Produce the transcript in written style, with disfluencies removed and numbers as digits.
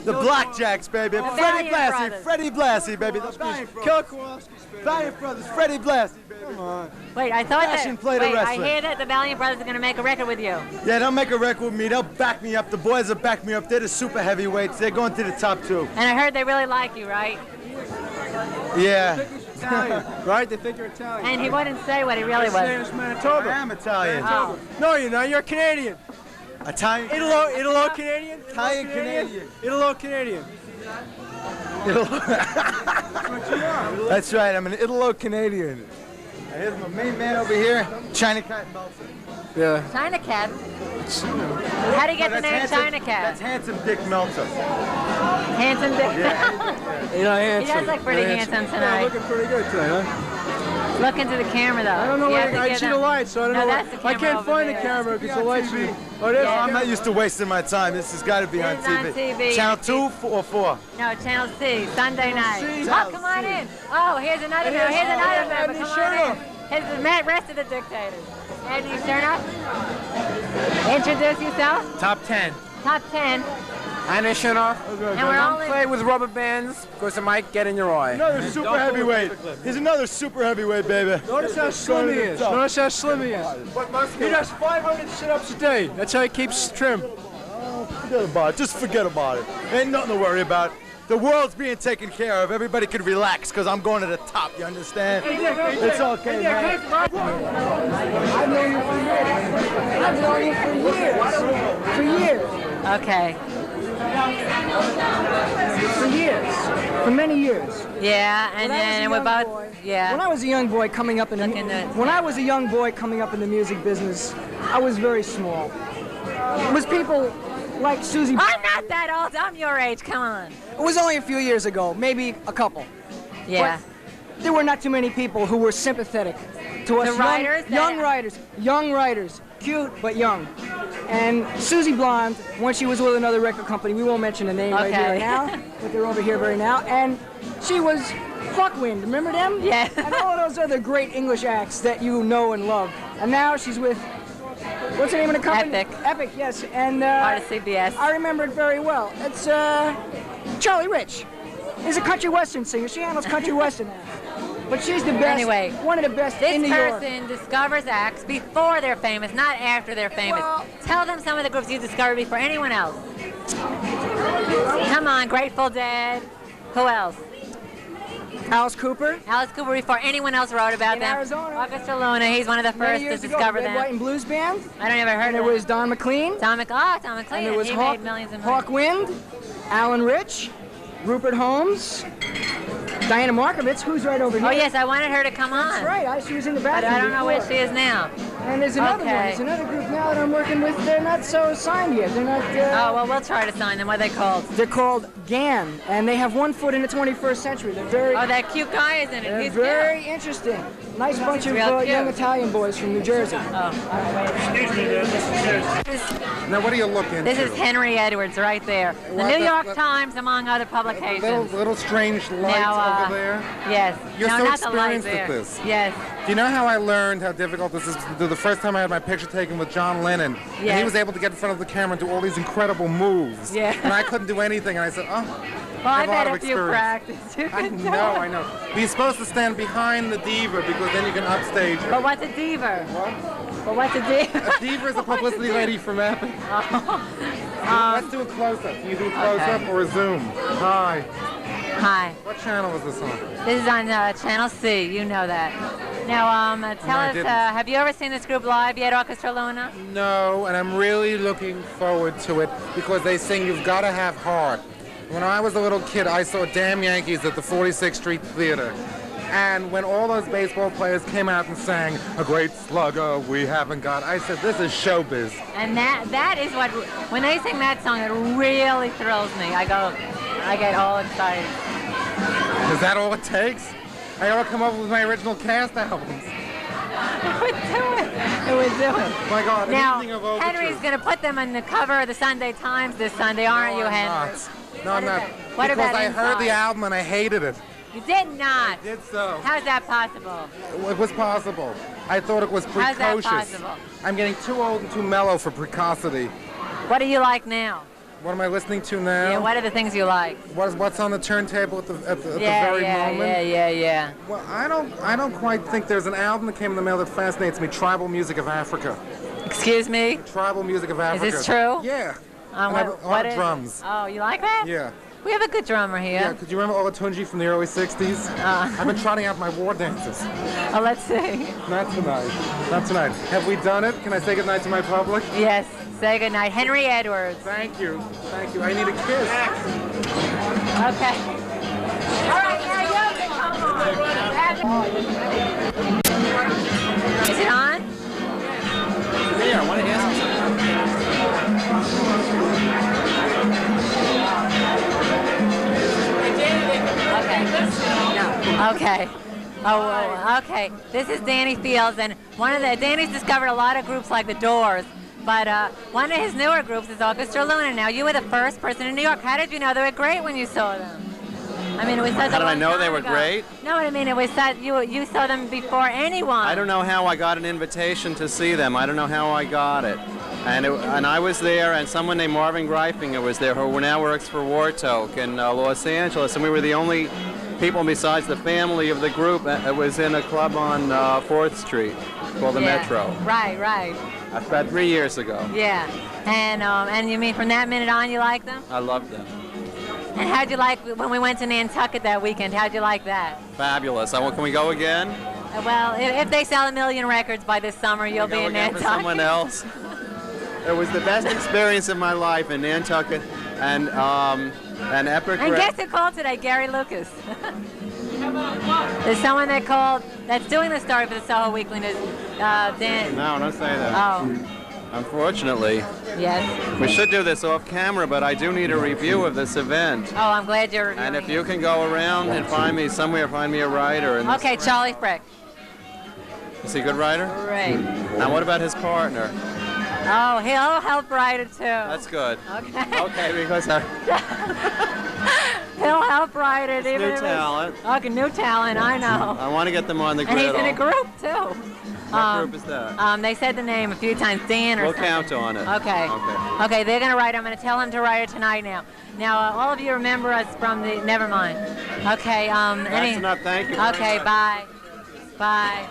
The Blackjacks, baby. Freddie Blassie, Freddie Blassie, baby. Killer Kowalski's, baby. Valiant Brothers, Freddie Blassie, baby. Come on. Wait, I thought Fashion that. plate of Wait, I wrestling. hear that the Valiant Brothers are going to make a record with you. Yeah, they'll make a record with me. They'll back me up. The boys will back me up. They're the super heavyweights. They're going to the top 2. And I heard they really like you, right? Yeah. Italian, right? They think you're Italian. And he wouldn't say what he really His name was. is Manitoba. I am Italian. Oh. No, you're not. You're Canadian. Italian. Italo Canadian. Italian Canadian. Italo Canadian. That's right. I'm an Italo-Canadian. And here's my main man over here, China Cat Meltzer. Yeah. China Cat? How do you get the name China Cat? That's Handsome Dick Meltzer. Handsome Dick? Yeah. You're not handsome. He does look pretty handsome tonight. Yeah, looking pretty good tonight, huh? Look into the camera, though. I don't know where I see the lights, so I don't know. That's the I camera can't over find the there. camera because the lights are. Oh, there's Yeah. I'm not used to wasting my time. This has got to be on This is on TV. Channel 2 or 4? No, Channel C, Sunday night. C. Oh, come on in. Oh, here's another member. Here's another member. Come on in. Here's the rest of the dictators. Andy Chernoff. Introduce yourself. Top 10. Top 10. Anton Perich. And we're all in. Play with rubber bands because it might get in your eye. Another super heavyweight. He's another super heavyweight, baby. Notice how slim he is. Notice how slim he is. He does 500 sit-ups a day. That's how he keeps trim. Forget about it. Just forget about it. Ain't nothing to worry about. The world's being taken care of. Everybody can relax because I'm going to the top. You understand? It's okay, man. I've known you for years. I've known you for years. Okay. For years. For many years. Yeah, and then we're both. Yeah. When I was a young boy coming up in the music business, I was very small. It was people like Susie. I'm not that old. I'm your age. Come on. It was only a few years ago, maybe a couple. Yeah. But there were not too many people who were sympathetic to us young writers, cute but young. And Susie Blond, when she was with another record company, we won't mention the name right here right now, but they're over here right now, and she was Hawkwind, remember them? Yeah. And all of those other great English acts that you know and love. And now she's with, what's the name of the company? Epic. Epic, yes. And Part of CBS. I remember it very well. It's Charlie Rich. He's a country western singer. She handles country western acts. But she's the best, Anyway, one of the best in New York. This person discovers acts before they're famous, not after they're famous. Well, tell them some of the groups you discovered before anyone else. Come on, Grateful Dead. Who else? Alice Cooper. Alice Cooper before anyone else wrote about In them. Arizona. August Luna, he's one of the Many first to years ago, discover Red, them. White, and Blues Band. I don't ever heard And of there it. was Don McLean. Tom McLean. And there was he Hawk, made millions and millions. Hawkwind, Alan Rich, Rupert Holmes, Diana Markovitz, who's right over here. Oh yes, I wanted her to come on. That's right. She was in the But bathroom I don't know where before. she is now. And there's another one. Okay. There's another group now that I'm working with. They're not so signed yet. They're not. Oh well, we'll try to sign them. What are they called? They're called GAN, and they have one foot in the 21st century. They're very. Oh, that cute guy is in it. They're He's very interesting. Nice bunch of real cute. young Italian boys from New Jersey. Oh. Now, what are you looking This is Henry Edwards right there. The Well, New that- York that- Times, among other publications. little strange lights Now, over there? Yes. You're no, so not the lights experienced at there. this. Yes. Do you know how I learned how difficult this is? The first time I had my picture taken with John Lennon, and he Yes. was able to get in front of the camera and do all these incredible moves. Yeah. And I couldn't do anything, and I said, oh, Well, I I've have a lot had of a few experience. practice. You I can know, tell. I know. But you're supposed to stand behind the diva because then you can upstage her. But what's a diva? What? But what's a diva? A diva is a publicity lady from Epic. Let's do a close-up. Can you do a close-up or a zoom? Hi. Hi. What channel is this on? This is on Channel C. You know that. Now, tell I us, didn't. have you ever seen this group live yet, Orchestra Luna? No, and I'm really looking forward to it because they sing You've Gotta Have Heart. When I was a little kid, I saw Damn Yankees at the 46th Street Theater. And when all those baseball players came out and sang, A Great Slugger We Haven't Got, I said, this is showbiz. And that is what, when they sing that song, it really thrills me. I get all excited. Is that all it takes? I gotta come up with my original cast albums. It would do it. It would do it. My God, Now, anything of overtures. Henry's going to put them on the cover of the Sunday Times this Sunday, aren't you, I'm Henry? not. No, I'm not. What Because about I heard the inside? album and I hated it. You did not. I did so. How's that possible? It was possible. I thought it was How's precocious. that possible? I'm getting too old and too mellow for precocity. What do you like now? What am I listening to now? Yeah, what are the things you like? What's on the turntable at the very moment? Yeah. Well, I don't quite think there's an album that came in the mail that fascinates me. Tribal music of Africa. Excuse me? Tribal music of Africa. Is this true? Yeah. What is drums. Oh, you like that? Yeah. We have a good drummer here. Yeah, could you remember Olatunji from the early 60s? I've been trotting out my war dances. Oh, let's see. Not tonight. Not tonight. Have we done it? Can I say goodnight to my public? Yes, say goodnight. Henry Edwards. Thank you. Thank you. I need a kiss. Okay. All right, now you can come on. Is it on? Yeah, I want to ask you No. Okay. Oh, okay. This is Danny Fields, and Danny's discovered a lot of groups like The Doors, but one of his newer groups is Orchestra Luna. Now, you were the first person in New York. How did you know they were great when you saw them? I mean, it was such How a did I long know time they were ago. great? No, I mean, it was such, you saw them before anyone. I don't know how I got an invitation to see them. I don't know how I got it. And I was there, and someone named Marvin Greifinger was there, who now works for Wartok in Los Angeles, and we were the only people besides the family of the group that was in a club on 4th Street called the Metro. Right. That's about 3 years ago. Yeah, and you mean from that minute on you like them? I loved them. And how'd you like when we went to Nantucket that weekend? How'd you like that? Fabulous. Can we go again? Well, if they sell 1 million records by this summer, you'll be in Nantucket. For someone else. It was the best experience of my life in Nantucket and Epic. And guess who called today? Gary Lucas. There's someone that called that's doing the story for the Soho Weekly News. Dan. No, don't say that. Oh. Unfortunately. Yes. We should do this off camera, but I do need a review of this event. Oh, I'm glad you're reviewing. And if you can go around and find me a writer. Okay, Charlie Frick. Is he a good writer? Great. Now, what about his partner? Oh, he'll help write it too. That's good. Okay. Okay, because he'll help write it. Even new talent. Okay, new talent. I know. I want to get them on the And griddle. he's in a group too. What group is that? They said the name a few times, Dan or We'll something. count on it. Okay. Okay, they're going to write. I'm going to tell them to write it tonight now. Now, all of you remember us from the... Never mind. Okay. That's enough. Thank you. Okay, bye. Bye.